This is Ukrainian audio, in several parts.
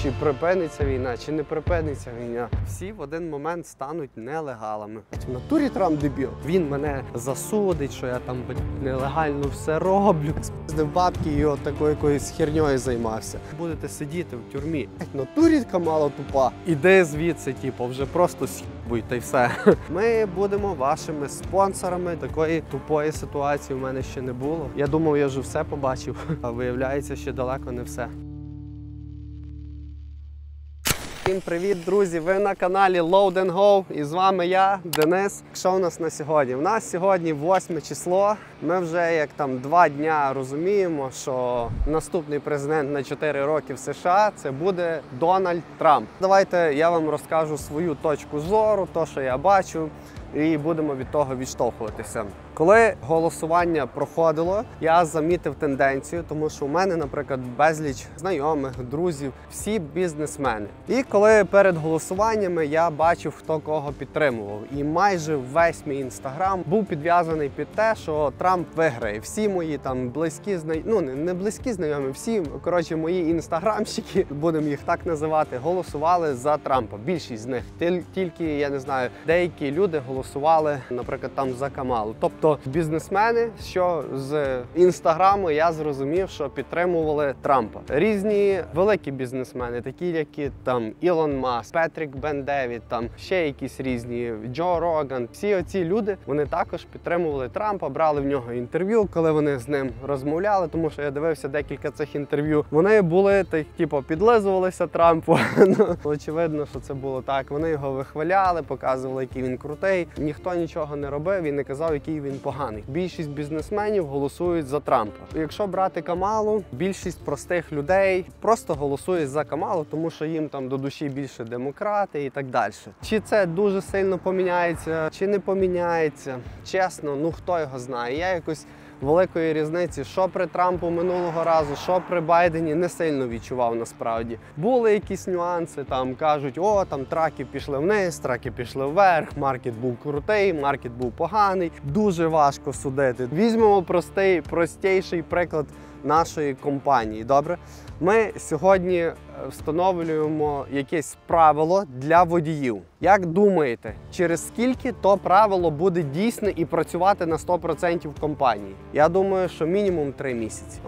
чи припиниться війна, чи не припиниться війна. Всі в один момент стануть нелегалами. В натурі Трамп дебіл. Він мене засудить, що я там нелегально все роблю. Спиздив бабки і от такою якоюсь херньою займався. Будете сидіти в тюрмі. В натурі Камала тупа. Іди звідси, типу, вже просто с'їбуй, та й все. Ми будемо вашими спонсорами. Такої тупої ситуації в мене ще не було. Я думав, я вже все побачив, а виявляється, ще далеко не все. Всім привіт, друзі! Ви на каналі Load and Go і з вами я, Денис. Що у нас на сьогодні? У нас сьогодні 8 число. Ми вже як там 2 дня розуміємо, що наступний президент на 4 роки в США це буде Дональд Трамп. Давайте я вам розкажу свою точку зору, то, що я бачу, і будемо від того відштовхуватися. Коли голосування проходило, я замітив тенденцію, тому що у мене, наприклад, безліч знайомих, друзів, всі бізнесмени. І коли перед голосуваннями я бачив, хто кого підтримував. І майже весь мій інстаграм був підв'язаний під те, що Трамп виграє. Всі мої там близькі знайомі, ну не близькі знайомі, всі, коротше, мої інстаграмщики, будемо їх так називати, голосували за Трампа. Більшість з них. Тільки, я не знаю, деякі люди голосували, наприклад, там за Камалу. Тобто бізнесмени, що з інстаграму я зрозумів, що підтримували Трампа. Різні великі бізнесмени, такі як там Ілон Маск, Петрік Бен-Девід, там ще якісь різні, Джо Роган. Всі оці люди, вони також підтримували Трампа, брали в нього інтерв'ю, коли вони з ним розмовляли, тому що я дивився декілька цих інтерв'ю. Вони були, так, типу, підлизувалися Трампу. Очевидно, що це було так. Вони його вихваляли, показували, який він крутий. Ніхто нічого не робив і не казав, який він поганий. Більшість бізнесменів голосують за Трампа. Якщо брати Камалу, більшість простих людей просто голосує за Камалу, тому що їм там до душі більше демократи і так далі. Чи це дуже сильно поміняється, чи не поміняється, чесно, ну хто його знає. Я якось великої різниці, що при Трампу минулого разу, що при Байдені, не сильно відчував насправді. Були якісь нюанси, там кажуть, о, там траки пішли вниз, траки пішли вверх, маркет був крутий, маркет був поганий. Дуже важко судити. Візьмемо простіший приклад нашої компанії, добре? Ми сьогодні встановлюємо якесь правило для водіїв. Як думаєте, через скільки то правило буде дійсне і працювати на 100% в компанії? Я думаю, що мінімум 3 місяці,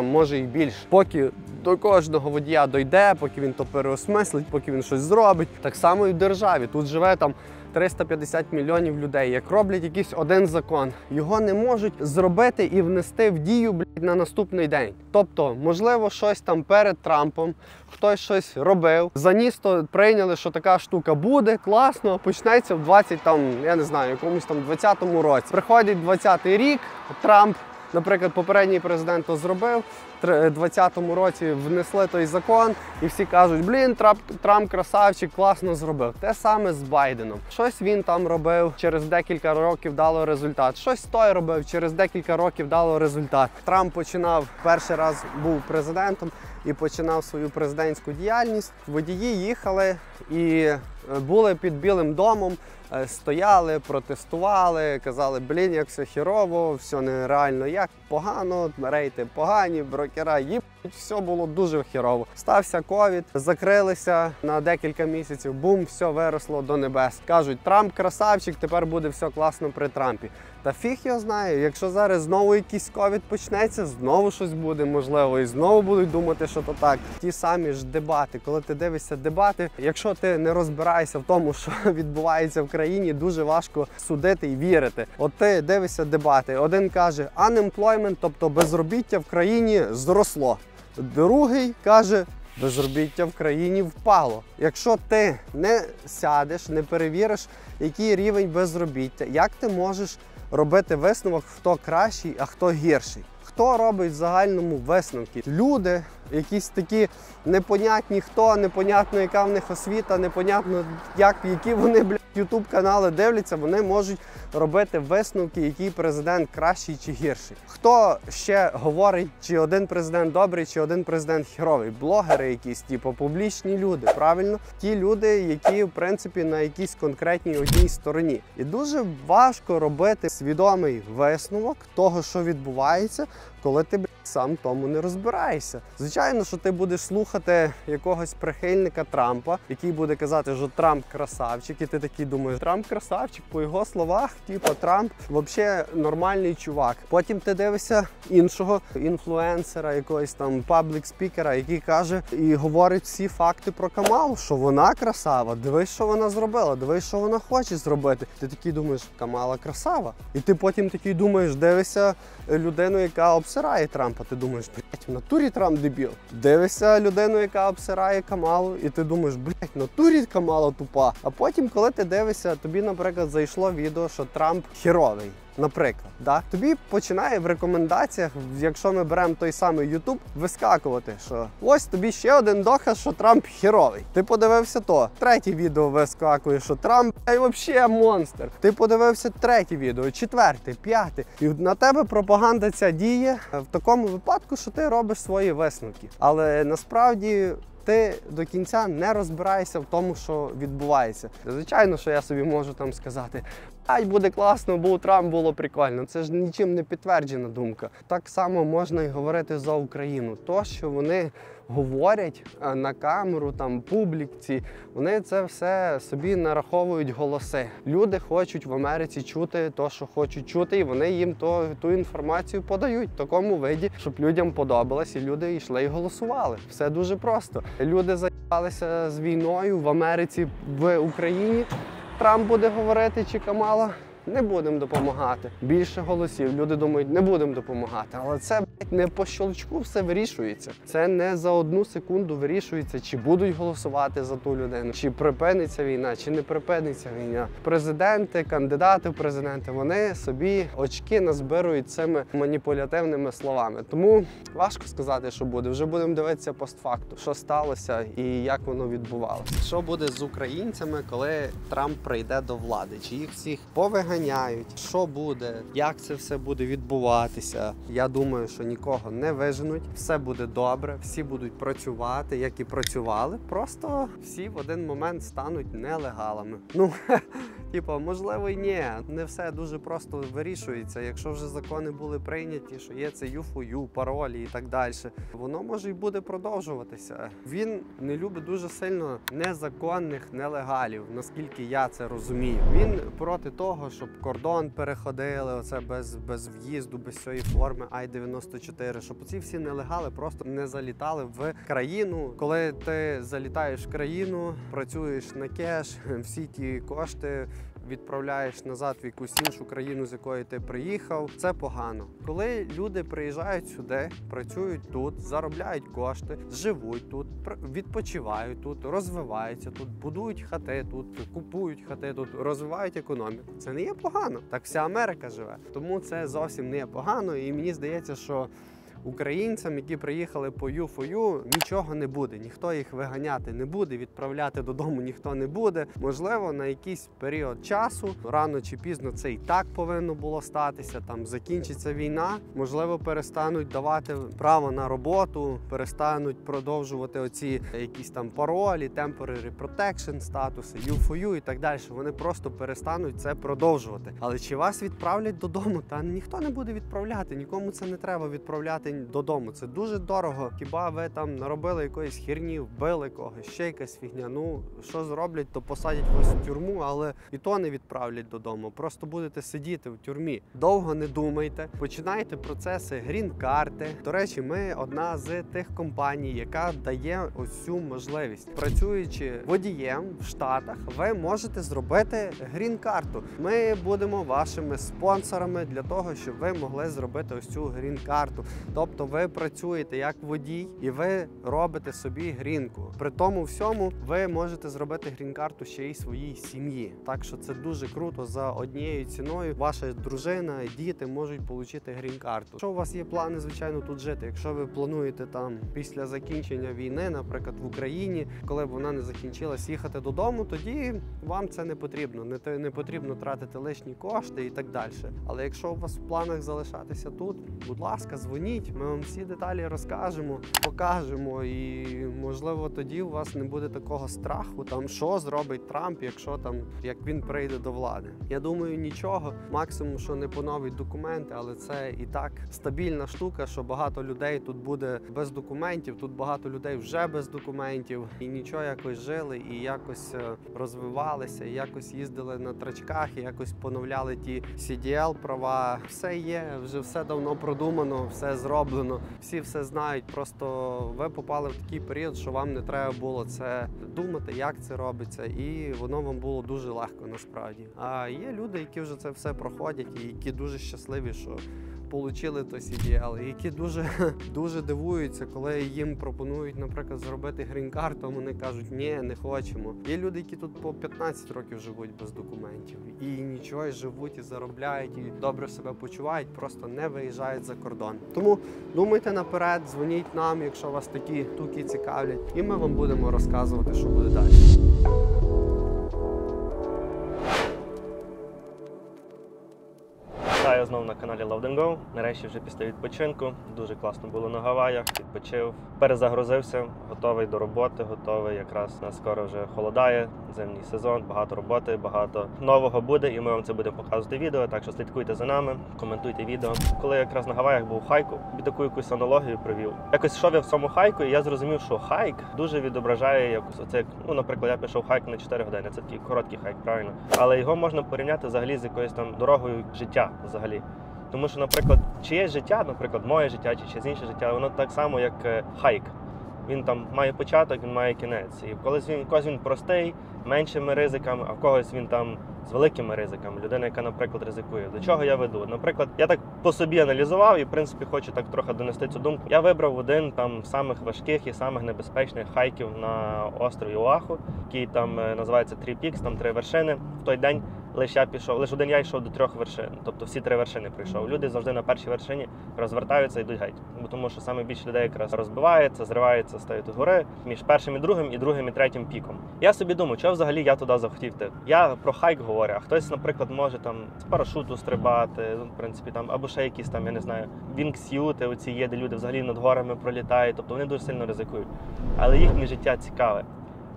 може і більше. Поки до кожного водія дойде, поки він то переосмислить, поки він щось зробить. Так само і в державі. Тут живе там 350 мільйонів людей. Як роблять якийсь один закон, його не можуть зробити і внести в дію, на наступний день. Тобто, можливо, щось там перед Трампом, хтось щось робив, заніс, то прийняли, що така штука буде, класно, почнеться в 20-му році. Приходить 20-й рік, Трамп, наприклад, попередній президент то зробив, в 2020 році внесли той закон, і всі кажуть, блін, Трамп красавчик, класно зробив. Те саме з Байденом. Щось він там робив, через декілька років дало результат. Щось той робив, через декілька років дало результат. Трамп перший раз був президентом і починав свою президентську діяльність. Водії їхали і були під Білим домом, стояли, протестували, казали, блін, як все хірово, все нереально, як погано, рейти погані, брокера їбуть, все було дуже хірово. Стався ковід, закрилися на декілька місяців, бум, все виросло до небес. Кажуть, Трамп красавчик, тепер буде все класно при Трампі. Та фіг його знає, якщо зараз знову якийсь ковід почнеться, знову щось буде можливо, і знову будуть думати, що то так. Ті самі ж дебати, коли ти дивишся дебати, якщо ти не розбираєшся в тому, що відбувається в країні, дуже важко судити і вірити. От ти дивишся дебати, один каже, unemployment, тобто безробіття в країні зросло. Другий каже, безробіття в країні впало. Якщо ти не сядеш, не перевіриш, який рівень безробіття, як ти можеш робити висновок, хто кращий, а хто гірший? Хто робить в загальному висновки? Люди, якісь такі непонятні хто, непонятно яка в них освіта, непонятно які вони, ютуб-канали дивляться, вони можуть робити висновки, який президент кращий чи гірший. Хто ще говорить, чи один президент добрий, чи один президент херовий? Блогери якісь, публічні люди, правильно? Ті люди, які, в принципі, на якійсь конкретній одній стороні. І дуже важко робити свідомий висновок того, що відбувається, коли ти сам в тому не розбираєшся. Звичайно, що ти будеш слухати якогось прихильника Трампа, який буде казати, що Трамп красавчик, і ти такий думаєш, Трамп красавчик, по його словах, типу, Трамп взагалі нормальний чувак. Потім ти дивишся іншого інфлюенсера, якогось там паблік-спікера, який каже і говорить всі факти про Камалу, що вона красава, дивись, що вона зробила, дивись, що вона хоче зробити. Ти такий думаєш, Камала красава. І ти потім такий думаєш, дивишся людину, яка обсирає Трампа, ти думаєш, блять, в натурі Трамп дебіл. Дивишся людину, яка обсирає Камалу, і ти думаєш, блять, в натурі Камала тупа. А потім, коли ти дивишся, тобі, наприклад, зайшло відео, що Трамп херовий. Наприклад, да? Тобі починає в рекомендаціях, якщо ми беремо той самий YouTube, вискакувати, що ось тобі ще один доказ, що Трамп херовий. Ти подивився то. Третє відео вискакує, що Трамп взагалі монстр. Ти подивився третє відео, четверте, п'яте. І на тебе пропаганда ця діє в такому випадку, що ти робиш свої висновки. Але насправді ти до кінця не розбираєшся в тому, що відбувається. Звичайно, що я собі можу там сказати, ай, буде класно, бо у Трамп було прикольно. Це ж нічим не підтверджена думка. Так само можна і говорити за Україну. То, що вони говорять на камеру, там, публіці, вони це все собі нараховують голоси. Люди хочуть в Америці чути те, що хочуть чути, і вони їм ту інформацію подають в такому виді, щоб людям подобалось, і люди йшли і голосували. Все дуже просто. Люди заїбалися з війною в Америці, в Україні. Трамп буде говорити чи Камала, не будемо допомагати. Більше голосів. Люди думають, не будемо допомагати. Але це не по щелчку все вирішується. Це не за одну секунду вирішується, чи будуть голосувати за ту людину, чи припиниться війна, чи не припиниться війна. Президенти, кандидати в президенти, вони собі очки назбирують цими маніпулятивними словами. Тому важко сказати, що буде. Вже будемо дивитися постфакту, що сталося і як воно відбувалося. Що буде з українцями, коли Трамп прийде до влади? Чи їх всіх повиганяють? Що буде? Як це все буде відбуватися? Я думаю, що нікого не виженуть, все буде добре, всі будуть працювати, як і працювали, просто всі в один момент стануть нелегалами. Ну, типу, можливо і ні, не все дуже просто вирішується. Якщо вже закони були прийняті, що є це юфою, паролі і так далі, воно може і буде продовжуватися. Він не любить дуже сильно незаконних нелегалів, наскільки я це розумію. Він проти того, щоб кордон переходили, оце без в'їзду, без цієї форми I-94, щоб ці всі нелегали просто не залітали в країну. Коли ти залітаєш в країну, працюєш на кеш, всі ті кошти відправляєш назад в якусь іншу країну, з якої ти приїхав, це погано. Коли люди приїжджають сюди, працюють тут, заробляють кошти, живуть тут, відпочивають тут, розвиваються тут, будують хати тут, купують хати тут, розвивають економіку. Це не є погано. Так вся Америка живе. Тому це зовсім не є погано, і мені здається, що українцям, які приїхали по ЮФОЮ, нічого не буде. Ніхто їх виганяти не буде, відправляти додому ніхто не буде. Можливо, на якийсь період часу, рано чи пізно це і так повинно було статися, там закінчиться війна, можливо, перестануть давати право на роботу, перестануть продовжувати оці якісь там паролі, temporary protection статуси, ЮФОЮ і так далі. Вони просто перестануть це продовжувати. Але чи вас відправлять додому? Та ніхто не буде відправляти, нікому це не треба відправляти додому. Це дуже дорого. Хіба ви там наробили якоїсь херні, вбили когось, ще якась фігня. Ну, що зроблять, то посадять вас в тюрму, але і то не відправлять додому. Просто будете сидіти в тюрмі. Довго не думайте. Починайте процеси грін-карти. До речі, ми одна з тих компаній, яка дає ось цю можливість. Працюючи водієм в Штатах, ви можете зробити грін-карту. Ми будемо вашими спонсорами для того, щоб ви могли зробити ось цю грін-карту. Тобто ви працюєте як водій і ви робите собі грінку. При тому всьому ви можете зробити грін-карту ще й своїй сім'ї. Так що це дуже круто, за однією ціною ваша дружина, діти можуть отримати грін-карту. Якщо у вас є плани, звичайно, тут жити, якщо ви плануєте там після закінчення війни, наприклад, в Україні, коли б вона не закінчилась, їхати додому, тоді вам це не потрібно. Не потрібно тратити лишні кошти і так далі. Але якщо у вас в планах залишатися тут, будь ласка, дзвоніть, будуть. Ми вам всі деталі розкажемо, покажемо, і можливо тоді у вас не буде такого страху, там що зробить Трамп, якщо там як він прийде до влади. Я думаю, нічого, максимум, що не поновить документи, але це і так стабільна штука, що багато людей тут буде без документів, тут багато людей вже без документів, і нічого, якось жили, і якось розвивалися, і якось їздили на трачках, і якось поновляли ті CDL права. Все є, вже все давно продумано, все зроблено, всі все знають, просто ви попали в такий період, що вам не треба було це думати, як це робиться, і воно вам було дуже легко насправді. А є люди, які вже це все проходять, і які дуже щасливі, що получили то CDL, і які дуже дивуються, коли їм пропонують, наприклад, зробити грін-карту, а вони кажуть, ні, не хочемо. Є люди, які тут по 15 років живуть без документів, і нічого, і живуть, і заробляють, і добре себе почувають, просто не виїжджають за кордон. Тому думайте наперед, дзвоніть нам, якщо вас такі штуки цікавлять, і ми вам будемо розказувати, що буде далі. Я знову на каналі Load & Go. Нарешті вже після відпочинку. Дуже класно було на Гаваях, відпочив, перезагрузився, готовий до роботи, готовий. Якраз нас скоро вже холодає, зимній сезон, багато роботи, багато нового буде, і ми вам це будемо показувати відео, так що слідкуйте за нами, коментуйте відео. Коли я якраз на Гаваях був у хайку, таку якусь аналогію провів. Якось йшов я в цьому хайку, і я зрозумів, що хайк дуже відображає якусь оце, наприклад, я пішов хайк на 4 години, це такий короткий хайк, правильно? Але його можна порівняти взагалі з якоюсь там дорогою життя взагалі. Тому що, наприклад, чиєсь життя, наприклад, моє життя чи чиєсь інше життя, воно так само, як хайк. Він там має початок, він має кінець. І когось він простий, меншими ризиками, а в когось він там з великими ризиками. Людина, яка, наприклад, ризикує. До чого я веду? Наприклад, я так по собі аналізував і, в принципі, хочу так трохи донести цю думку. Я вибрав один там з самих важких і самих небезпечних хайків на острові Оаху, який там називається Three Peaks, там 3 вершини. В той день лише один я йшов до 3 вершин, тобто всі 3 вершини пройшов. Люди завжди на першій вершині розвертаються і йдуть геть. Тому що саме більше людей якраз розбивається, зривається, стають гори між першим і другим і третім піком. Я собі думаю, чого взагалі я туди захотів йти. Я про хайк говорю, а хтось, наприклад, може там з парашуту стрибати, в принципі, там, або ще якісь там, я не знаю, вінгсюти оці є, де люди взагалі над горами пролітають, тобто вони дуже сильно ризикують. Але їхнє життя цікаве.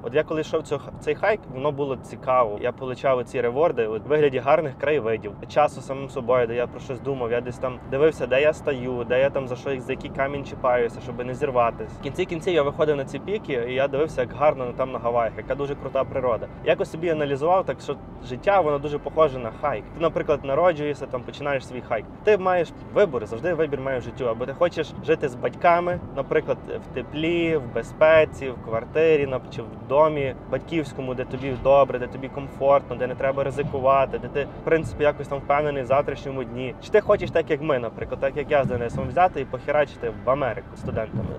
От я коли йшов цей хайк, воно було цікаво. Я отримав ці реворди у вигляді гарних краєвидів, часу самим собою, де я про щось думав, я десь там дивився, де я стою, де я там за який камінь чіпаюся, щоб не зірватися. В кінці кінців я виходив на ці піки, і я дивився, як гарно там на Гаваях, яка дуже крута природа. Якось собі аналізував, так що життя, воно дуже похоже на хайк. Ти, наприклад, народжуєшся, там починаєш свій хайк. Ти маєш вибори, завжди вибір маєш в життю. Або ти хочеш жити з батьками, наприклад, в теплі, в безпеці, в квартирі, чи в домі батьківському, де тобі добре, де тобі комфортно, де не треба ризикувати, де ти, в принципі, якось там впевнений в завтрашньому дні. Чи ти хочеш так, як ми, наприклад, так, як я з Денисом, взяти і похерачити в Америку студентами?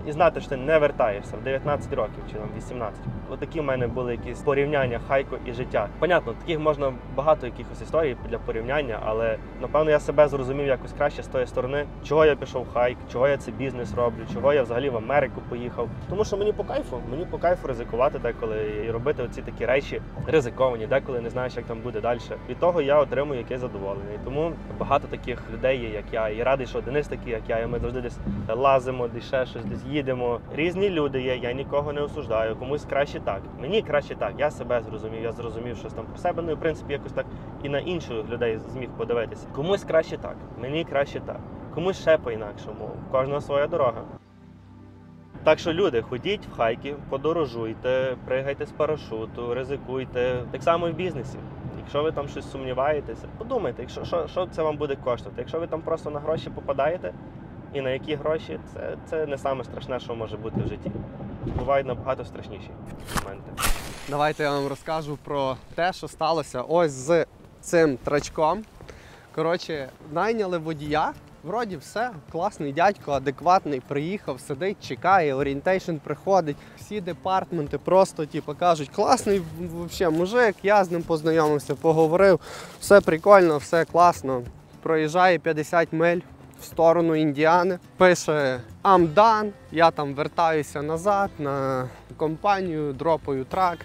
І знати, що ти не вертаєшся в 19 років чи там 18. Отакі в мене були якісь порівняння хайку і життя. Понятно, таких можна багато якихось історій для порівняння, але напевно я себе зрозумів якось краще з тої сторони, чого я пішов в хайк, чого я цей бізнес роблю, чого я взагалі в Америку поїхав. Тому що мені по кайфу ризикувати деколи і робити оці такі речі ризиковані, деколи не знаєш, як там буде далі. Від того я отримую якесь задоволення. І тому багато таких людей є, як я. І радий, що Денис такий, як я, і ми завжди десь лазимо, десь ще щось, десь їдемо. Різні люди є, я нікого не осуждаю, комусь краще так. Мені краще так, я себе зрозумів, я зрозумів щось там про себе, ну і в принципі якось так і на інших людей зміг подивитися. Комусь краще так, мені краще так, комусь ще по-інакшому, в кожного своя дорога. Так що, люди, ходіть в хайки, подорожуйте, пригайте з парашуту, ризикуйте, так само і в бізнесі. Якщо ви там щось сумніваєтеся, подумайте, що це вам буде коштувати. Якщо ви там просто на гроші попадаєте, і на які гроші, це не саме страшне, що може бути в житті. Бувають набагато страшніші моменти. Давайте я вам розкажу про те, що сталося ось з цим трачком. Коротше, найняли водія, вроді все, класний дядько, адекватний, приїхав, сидить, чекає, орієнтейшн приходить. Всі департменти просто кажуть, класний взагалі мужик, я з ним познайомився, поговорив, все прикольно, все класно. Проїжджає 50 миль в сторону Індіани, пише I'm done, я там вертаюся назад на компанію, дропаю трак,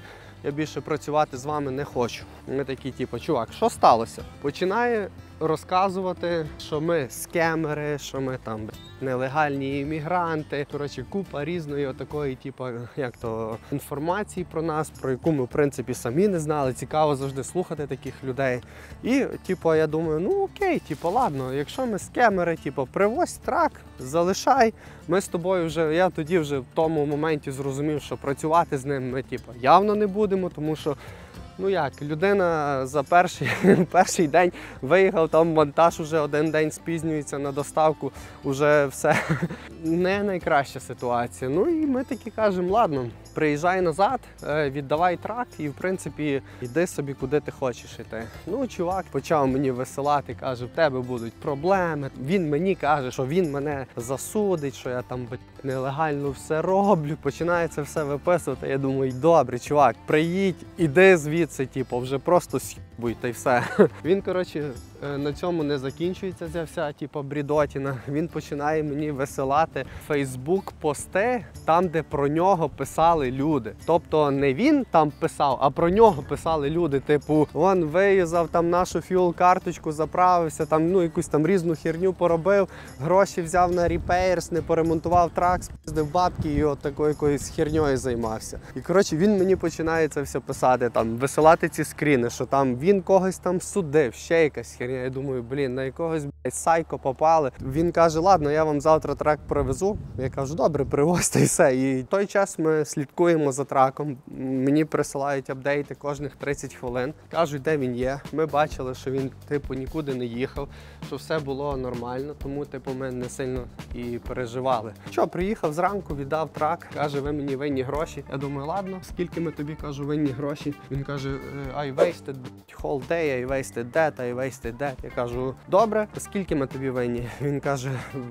я більше працювати з вами не хочу. Ми такі, чувак, що сталося? Починає розказувати, що ми скемери, що ми там нелегальні іммігранти. Коротше, купа різної отакої, типу, як то, інформації про нас, про яку ми, в принципі, самі не знали. Цікаво завжди слухати таких людей. І, типу, я думаю, ну окей, типу, ладно, якщо ми скемери, типу, привозь трак, залишай. Ми з тобою вже, я тоді вже в тому моменті зрозумів, що працювати з ним ми, типу, явно не будемо, тому що, ну як, людина за перший день виїхав, там монтаж уже один день спізнюється на доставку, уже все не найкраща ситуація. Ну і ми таки кажемо, ладно, приїжджай назад, віддавай трак і, в принципі, йди собі, куди ти хочеш йти. Ну, чувак почав мені висилати, каже, в тебе будуть проблеми. Він мені каже, що він мене засудить, що я там нелегально все роблю. Починає це все виписувати. Я думаю, добре, чувак, приїдь, іди звідси, типу, вже просто с'їбуй, та й все. Він, коротше, на цьому не закінчується ця вся, типу, брідотіна. Він починає мені висилати фейсбук-пости там, де про нього писали люди. Тобто не він там писав, а про нього писали люди. Типу, він виїзав там нашу фюл-карточку, заправився, там, ну, якусь там різну херню поробив, гроші взяв на репейрс, не поремонтував трак, спіздив бабки і от такою якоюсь херньою займався. І, коротше, він мені починає це все писати, там, висилати ці скріни, що там він когось там судив, ще якась херня. Я думаю, блін, на якогось, блядь, сайко попали. Він каже, ладно, я вам завтра трак привезу. Я кажу, добре, привозьте і все. І в той час ми слідкуємо за траком. Мені присилають апдейти кожних 30 хвилин. Кажуть, де він є. Ми бачили, що він, типу, нікуди не їхав, що все було нормально, тому, типу, ми не сильно і переживали. Що, приїхав зранку, віддав трак, каже, ви мені винні гроші. Я думаю, ладно, скільки ми тобі, кажу, винні гроші? Він каже, I wasted whole day, I wasted that, I wasted that. Я кажу, добре, скільки ми тобі винні? Він каже,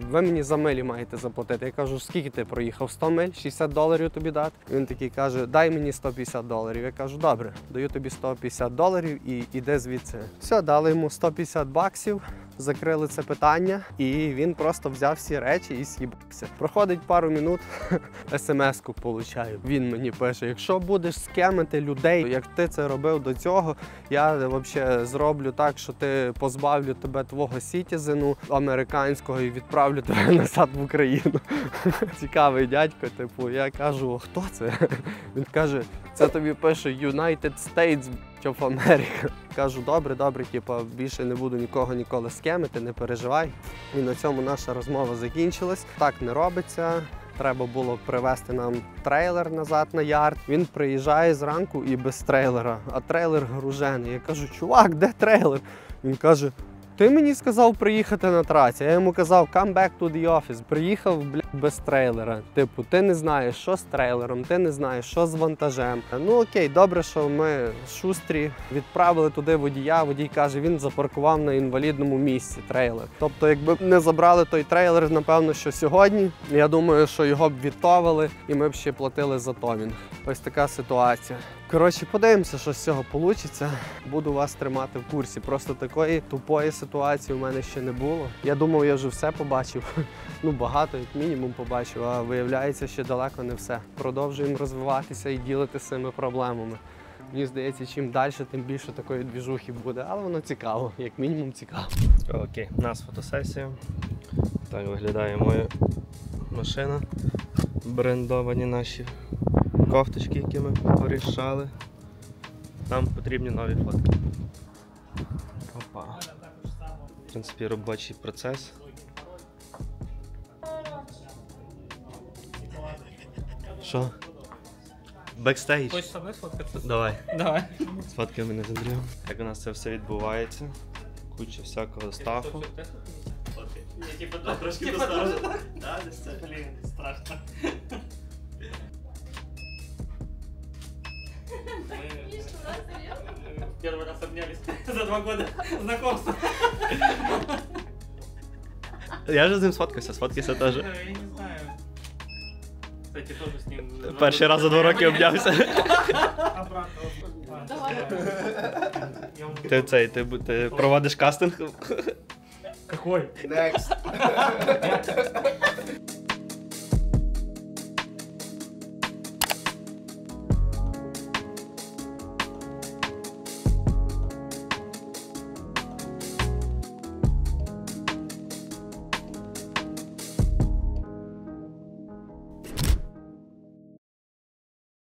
ви мені за милі маєте заплатити. Я кажу, скільки ти проїхав? 100 миль? $60 тобі дати? Він такий каже, дай мені $150. Я кажу, добре, даю тобі $150 і іди звідси. Все, дали йому $150, закрили це питання, і він просто взяв всі речі і з'їбався. Проходить пару минут, смс-ку получаю. Він мені пише, якщо будеш скемити людей, як ти це робив до цього, я взагалі зроблю так, що ти позбавлю тебе твого сітізену американського і відправлю тебе назад в Україну. Цікавий дядько, типу, я кажу, хто це? Він каже, це тобі пише United States of America. Кажу, добре, типу, більше не буду нікого ніколи скемити, не переживай. І на цьому наша розмова закінчилась. Так не робиться. Треба було привезти нам трейлер назад на ярд. Він приїжджає зранку і без трейлера, а трейлер гружений. Я кажу, чувак, де трейлер? Він каже, ти мені сказав приїхати на траці. Я йому казав, come back to the office. Приїхав, блядь, без трейлера. Типу, ти не знаєш, що з трейлером, ти не знаєш, що з вантажем. Ну окей, добре, що ми шустрі. Відправили туди водія. Водій каже, він запаркував на інвалідному місці трейлер. Тобто, якби не забрали той трейлер, напевно, що сьогодні, я думаю, що його б відтовили і ми б ще платили за товінг. Ось така ситуація. Коротше, подивимося, що з цього вийде. Буду вас тримати в курсі. Просто такої тупої ситуації у мене ще не було. Я думав, я вже все побачив. Ну, багато, як мінімум, побачив, а виявляється, ще далеко не все. Продовжуємо розвиватися і ділитися цими проблемами. Мені здається, чим далі, тим більше такої двіжухи буде. Але воно цікаво, як мінімум цікаво. Окей, у нас фотосесія. Так виглядає моя машина. Брендовані наші кофточки, які ми порішали. Нам потрібні нові фотки. Опа. В принципі, робочий процес. Що? Бекстейдж. Хочеш со мною сфоткатися? Давай. Давай. Сфоткай мене з Андрієм. Як у нас це все відбувається. Куча всякого стафу. Я типа трошки достану. Да, це, блін, страшно. Первый раз обнялись за 2 года знакомства. Я же з ним сфоткайся теж. Я не знаю. Кстати, тоже с ним... Перший раз за 2 роки обнявся. Ти проводиш кастинг? Какой? Next.